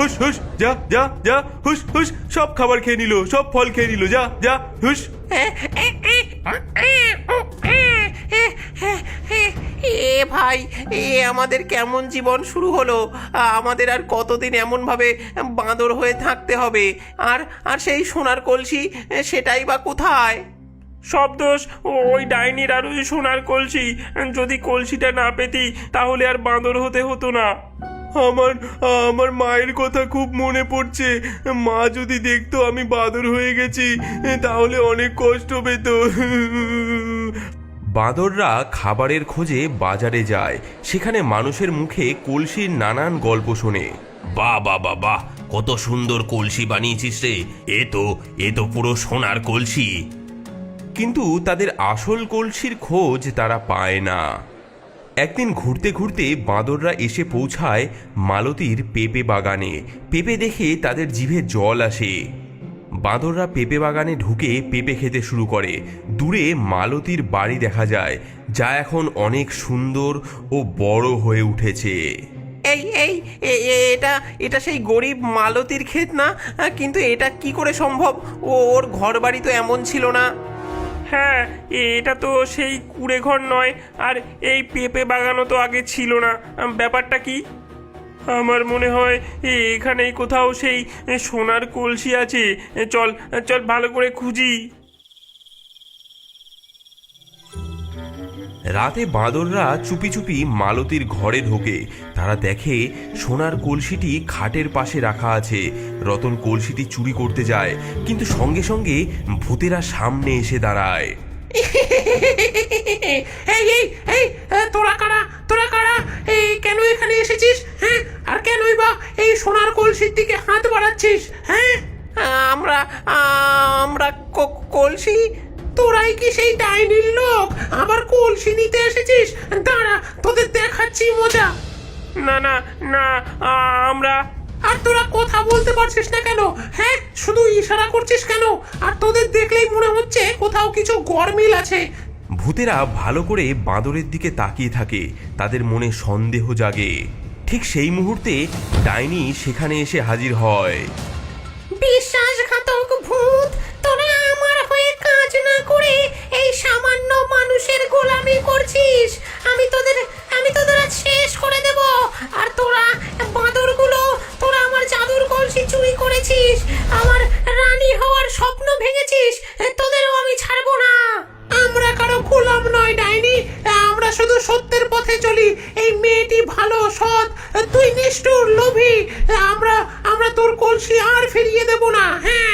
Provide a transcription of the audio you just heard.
হুস হুস, যা যা যা, হুস হুস, সব খাবার খেয়ে নিল, সব ফল খেয়ে নিল, যা যা হুস। এ ভাই, এ আমাদের কেমন জীবন শুরু হলো? আমাদের আর কতদিন এমন ভাবে বাঁদর হয়ে থাকতে হবে? আর আর সেই সোনার কলসি, সেটাই বা কোথায়? সব দোষ ওই ডাইনির আর ওই সোনার কলসি। যদি কলসিটা না পেতি তাহলে আর বাঁদর হতে হতো না। আমার আমার মায়ের কথা খুব মনে পড়ছে। মা যদি দেখতো আমি বাদর হয়ে গেছি তাহলে অনেক কষ্ট পেত। বাঁদররা খাবারের খোঁজে বাজারে যায়। সেখানে মানুষের মুখে কলসির নানান গল্প শোনে। বাহ বাহ বাহ বাহ, কত সুন্দর কলসি বানিয়েছিস রে। এ তো পুরো সোনার কলসি। কিন্তু তাদের আসল কলসির খোঁজ তারা পায় না। একদিন ঘুরতে ঘুরতে বাঁদররা এসে পৌঁছায় মালতীর পেঁপে বাগানে। পেঁপে দেখে তাদের জিভে জল আসে। বাঁদররা পেঁপে বাগানে ঢুকে পেঁপে খেতে শুরু করে। দূরে মালতীর বাড়ি দেখা যায়, যা এখন অনেক সুন্দর ও বড় হয়ে উঠেছে। এই এই এটা এটা সেই গরিব মালতীর ক্ষেত না? কিন্তু এটা কি করে সম্ভব? ওর ঘর বাড়ি তো এমন ছিল না। হ্যাঁ, এটা তো সেই কুড়ে ঘর নয়। আর এই পেঁপে বাগানও তো আগে ছিল না। ব্যাপারটা কি? আমার মনে হয় এখানেই কোথাও সেই সোনার কলসি আছে। চল চল ভালো করে খুঁজি। রাতে বাঁদররা চুপি চুপি মালতীর ঘরে ঢোকে। তারা দেখে সোনার কলসিটি খাটের পাশে রাখা আছে। রতন কলসিটি চুরি করতে যায়, কিন্তু সঙ্গে সঙ্গে ভূতেরা সামনে এসে দাঁড়ায়। এই এই এই তোরা কারা? তোরা কারা? এই কেন এখানে এসেছিস? হ্যাঁ, আর কেনই বা এই সোনার কলসির দিকে হাত বাড়াচ্ছিস? হ্যাঁ, আমরা আমরা কলসি? তোরাই কি সেই ডাইনির লোক? আবার কলসি নিতে এসেছিস? দাঁড়া, তোদের দেখাচ্ছি মজা। না না না, আমরা। আর তোরা কথা বলতে পারছিস না কেন? হ্যাঁ, শুধু ইশারা করছিস কেন? আর তোদের দেখলেই মনে হচ্ছে কোথাও কিছু গরমিল আছে। ভূতেরা ভালো করে বাঁদরের দিকে তাকিয়ে থাকে। তাদের মনে সন্দেহ জাগে। ঠিক সেই মুহূর্তে ডাইনি সেখানে এসে হাজির হয়। বিশ্বাসঘাতক ভূত, তোরা আমার হয়ে কাজ না করে এই সামান্য মানুষের গোলামি করছিস। আমি তোদের আজ শেষ করে দেব। আর তোরা বাঁদরগুলো, তোরা আমার জাদুর কলসি চুরি করেছিস, আমার রানী হওয়ার স্বপ্ন ভেঙেছিস। তোদেরও আমি ছাড়বো না। আমরা কারো গোলাম নয় ডাইনি, আমরা শুধু সত্যের পথে চলি। এই মেয়েটি ভালো, সৎ, তুই নিষ্ঠুর, লোভী। আমরা তোর কলসি আর ফিরিয়ে দেব না। হ্যাঁ,